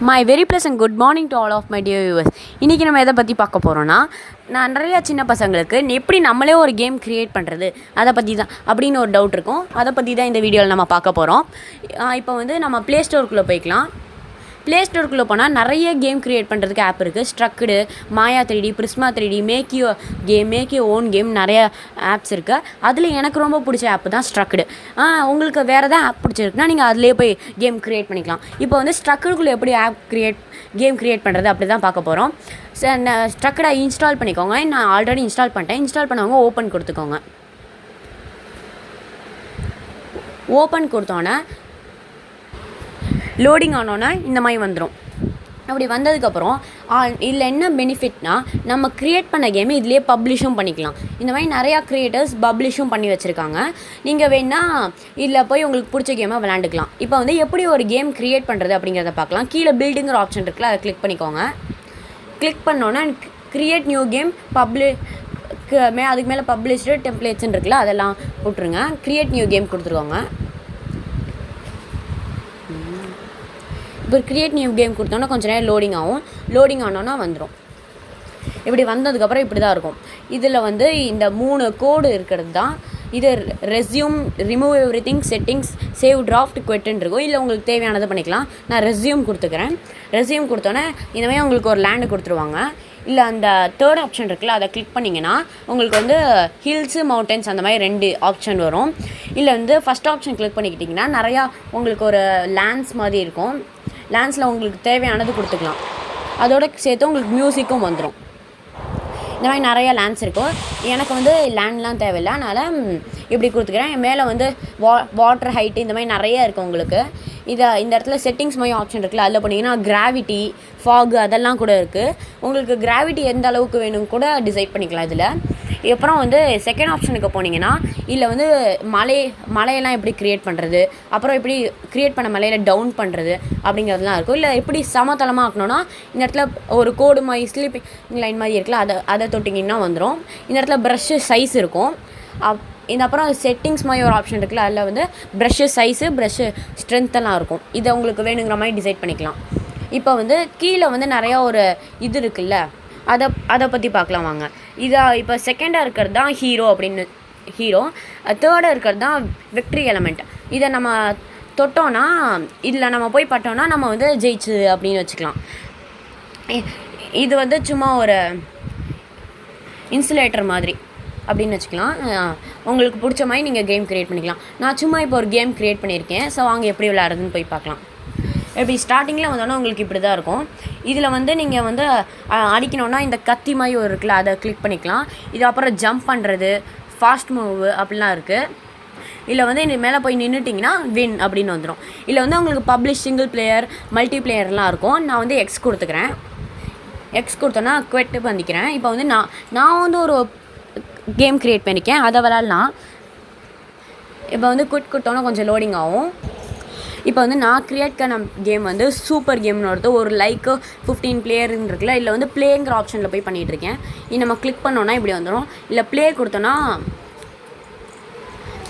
My very pleasant good morning to all of my dear viewers. இன்றைக்கி நம்ம எதை பற்றி பார்க்க போகிறோன்னா, நான் நிறையா சின்ன பசங்களுக்கு எப்படி நம்மளே ஒரு கேம் க்ரியேட் பண்ணுறது அதை பற்றி தான் அப்படின்னு ஒரு டவுட் இருக்கும். அதை பற்றி தான் இந்த வீடியோவில் நம்ம பார்க்க போகிறோம். இப்போ வந்து நம்ம ப்ளே ஸ்டோருக்குள்ளே போய்க்கலாம். ப்ளே ஸ்டோருக்குள்ளே போனால் நிறைய கேம் க்ரியேட் பண்ணுறதுக்கு ஆப் இருக்குது. Struckd, Maya 3D, Prisma 3D, make you own game, நிறைய ஆப்ஸ் இருக்குது. அதில் எனக்கு ரொம்ப பிடிச்ச ஆப் தான் ஸ்ட்ரக்குடு. உங்களுக்கு வேறு எதாவது ஆப் பிடிச்சிருக்குன்னா நீங்கள் அதிலே போய் கேம் க்ரியேட் பண்ணிக்கலாம். இப்போ வந்து ஸ்ட்ரக்குடுக்குள்ளே எப்படி கேம் க்ரியேட் பண்ணுறது அப்படி தான் பார்க்க போகிறோம். ஸ்ட்ரக்குடை இன்ஸ்டால் பண்ணிக்கோங்க. நான் ஆல்ரெடி இன்ஸ்டால் பண்ணிட்டேன். இன்ஸ்டால் பண்ணவங்க ஓப்பன் கொடுத்துக்கோங்க. ஓப்பன் கொடுத்தோன்னே லோடிங் ஆனோன்னா இந்த மாதிரி வந்துடும். அப்படி வந்ததுக்கப்புறம் இதில் என்ன பெனிஃபிட்னா, நம்ம க்ரியேட் பண்ண கேமை இதிலே பப்ளிஷும் பண்ணிக்கலாம். இந்த மாதிரி நிறையா க்ரியேட்டர்ஸ் பப்ளிஷும் பண்ணி வச்சுருக்காங்க. நீங்கள் வேணால் இதில் போய் உங்களுக்கு பிடிச்ச கேமை விளாண்டுக்கலாம். இப்போ வந்து எப்படி ஒரு கேம் க்ரியேட் பண்ணுறது அப்படிங்கிறத பார்க்கலாம். கீழே பில்டுங்கிற ஆப்ஷன் இருக்குல்ல, அதை கிளிக் பண்ணிக்கோங்க. கிளிக் பண்ணோன்னா க்ரியேட் நியூ கேம் அதுக்கு மேலே பப்ளிஷ்டு டெம்ப்ளேட்ஸ்ன்னு இருக்குல்ல, அதெல்லாம் போட்டுருங்க. க்ரியேட் நியூ கேம் கொடுத்துருவாங்க. இப்போ க்ரியேட் நியூ கேம் கொடுத்தோன்னா கொஞ்சம் நேரம் லோடிங் ஆனோன்னா வந்துடும். இப்படி வந்ததுக்கப்புறம் இப்படி தான் இருக்கும். இதில் வந்து இந்த 3 கோடு இருக்கிறது தான் இது. Resume, remove everything, settings, save, draft, குவிட்ன்னு இருக்கும். இல்லை உங்களுக்கு தேவையானதை பண்ணிக்கலாம். நான் ரெஸ்யூம் கொடுத்துக்கிறேன். ரெஸ்யூம் கொடுத்தோன்னே இந்த மாதிரி உங்களுக்கு ஒரு லேண்டு கொடுத்துருவாங்க. இல்லை அந்த தேர்ட் ஆப்ஷன் இருக்குல்ல, அதை கிளிக் பண்ணிங்கன்னா உங்களுக்கு வந்து ஹில்ஸு, மவுண்டன்ஸ் அந்த மாதிரி 2 ஆப்ஷன் வரும். இல்லை வந்து ஃபஸ்ட் ஆப்ஷன் கிளிக் பண்ணிக்கிட்டிங்கன்னா நிறையா உங்களுக்கு ஒரு லேண்ட்ஸ் மாதிரி இருக்கும். லேண்ட்ஸில் உங்களுக்கு தேவையானது கொடுத்துக்கலாம். அதோட சேர்த்து உங்களுக்கு மியூசிக்கும் வந்துடும். இந்த மாதிரி நிறையா லேண்ட்ஸ் இருக்கும். எனக்கு வந்து லேண்ட்லாம் தேவையில்லை, அதனால் இப்படி கொடுத்துக்கிறேன். மேலே வந்து வாட்டர் ஹைட்டு இந்த மாதிரி நிறைய இருக்குது உங்களுக்கு. இந்த இடத்துல செட்டிங்ஸ் மாதிரி ஆப்ஷன் இருக்குல்ல, அதில் போனீங்கன்னா கிராவிட்டி, ஃபாகு அதெல்லாம் கூட இருக்குது. உங்களுக்கு கிராவிட்டி எந்த அளவுக்கு வேணும் கூட டிசைட் பண்ணிக்கலாம் இதில். அப்புறம் வந்து செகண்ட் ஆப்ஷனுக்கு போனீங்கன்னா இதில் வந்து மலையெல்லாம் எப்படி க்ரியேட் பண்ணுறது, அப்புறம் எப்படி க்ரியேட் பண்ண மலையில் டவுன் பண்ணுறது அப்படிங்கிறதுலாம் இருக்கும். இல்லை எப்படி சமதளமாக ஆக்கணும்னா இந்த இடத்துல ஒரு கோடு மாதிரி ஸ்லீப்பிங் லைன் மாதிரி இருக்குல்ல, அதை தொட்டிங்கன்னா வந்துடும். இந்த இடத்துல ப்ரஷ்ஷு சைஸ் இருக்கும். அப்புறம் செட்டிங்ஸ் மாதிரி ஒரு ஆப்ஷன் இருக்குல்ல, அதில் வந்து ப்ரஷ்ஷு சைஸு, ப்ரஷ்ஷு ஸ்ட்ரென்த்தெல்லாம் இருக்கும். இதை உங்களுக்கு வேணுங்கிற மாதிரி டிசைட் பண்ணிக்கலாம். இப்போ வந்து கீழே வந்து நிறையா ஒரு இது இருக்குல்ல, அதை பற்றி பார்க்கலாம் வாங்க. இப்போ செகண்டாக இருக்கிறது தான் ஹீரோ. தேர்டாக இருக்கிறது தான் விக்ட்ரி எலமெண்ட். இதை நம்ம தொட்டோன்னா, இதில் நம்ம போய் பட்டோன்னா நம்ம வந்து ஜெயிச்சு அப்படின்னு வச்சுக்கலாம். இது வந்து சும்மா ஒரு இன்சுலேட்டர் மாதிரி அப்படின்னு வச்சுக்கலாம். உங்களுக்கு பிடிச்ச மாதிரி நீங்கள் கேம் க்ரியேட் பண்ணிக்கலாம். நான் சும்மா இப்போ ஒரு கேம் க்ரியேட் பண்ணியிருக்கேன். ஸோ வாங்க எப்படி விளையாடுறதுன்னு போய் பார்க்கலாம். இப்படி ஸ்டார்டிங்கில் வந்தோன்னா உங்களுக்கு இப்படி தான் இருக்கும். இதில் வந்து நீங்கள் வந்து அடிக்கணுன்னா இந்த கத்தி மாதிரி ஒரு இருக்குல்ல, அதை கிளிக் பண்ணிக்கலாம். இது அப்புறம் ஜம்ப் பண்ணுறது, ஃபாஸ்ட் மூவ் அப்படிலாம் இருக்குது. இதில் வந்து இந்த மேலே போய் நின்றுட்டிங்கன்னா வின் அப்படின்னு வந்துடும். இதில் வந்து உங்களுக்கு பப்ளிஷ், சிங்கிள் பிளேயர், மல்டி பிளேயர்லாம் இருக்கும். நான் வந்து எக்ஸ் கொடுத்துக்கிறேன். எக்ஸ் கொடுத்தோன்னா குவிட் பண்ணிக்கிறேன். இப்போ வந்து நான் வந்து ஒரு கேம் க்ரியேட் பண்ணியிருக்கேன், அதை விளாட்லாம். இப்போ வந்து குவிட் கொடுத்தோன்னா கொஞ்சம் லோடிங் ஆகும். இப்போ வந்து நான் க்ரியேட் பண்ண கேம் வந்து சூப்பர் கேம்னு வருது. ஒரு 15 பிளேயர்னு இருக்குல்ல, இல்லை வந்து ப்ளேங்கிற ஆப்ஷனில் போய் பண்ணிகிட்ருக்கேன். இது நம்ம கிளிக் பண்ணோன்னா இப்படி வந்துடும். இல்லை ப்ளே கொடுத்தோன்னா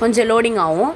கொஞ்சம் லோடிங் ஆகும்.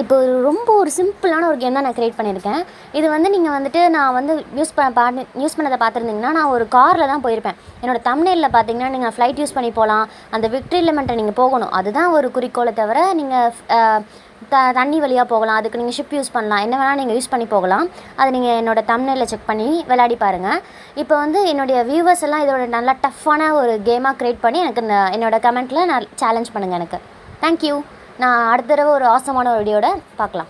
இப்போ ரொம்ப ஒரு சிம்பிளான ஒரு கேம் தான் நான் க்ரியேட் பண்ணியிருக்கேன். இது வந்து நீங்கள் வந்துட்டு நான் வந்து யூஸ் பண்ணதை பார்த்துருந்தீங்கன்னா, நான் ஒரு காரில் தான் போயிருப்பேன். என்னோடய தம்ப்நெயில்ல பார்த்தீங்கன்னா, நீங்கள் ஃப்ளைட் யூஸ் பண்ணி போகலாம், அந்த விக்ட்ரி எலிமெண்ட்டை நீங்கள் போகணும், அதுதான் ஒரு குறிக்கோளை தவிர நீங்கள் தண்ணி வழியாக போகலாம், அதுக்கு நீங்கள் ஷிப் யூஸ் பண்ணலாம், என்ன வேணால் நீங்கள் யூஸ் பண்ணி போகலாம். அதை நீங்கள் என்னோடய தம்ப்நெயில்ல செக் பண்ணி விளையாடி பாருங்கள். இப்போ வந்து என்னுடைய வியூவர்ஸ் எல்லாம் இதோட நல்லா டஃப்பான ஒரு கேமாக க்ரியேட் பண்ணி எனக்கு என்னோடய கமெண்ட்டில் நான் சேலஞ்ச் பண்ணுங்கள் எனக்கு. தேங்க்யூ. நான் அடுத்த தடவை ஒரு ஆசமான ஒரு வீடியோட பார்க்கலாம்.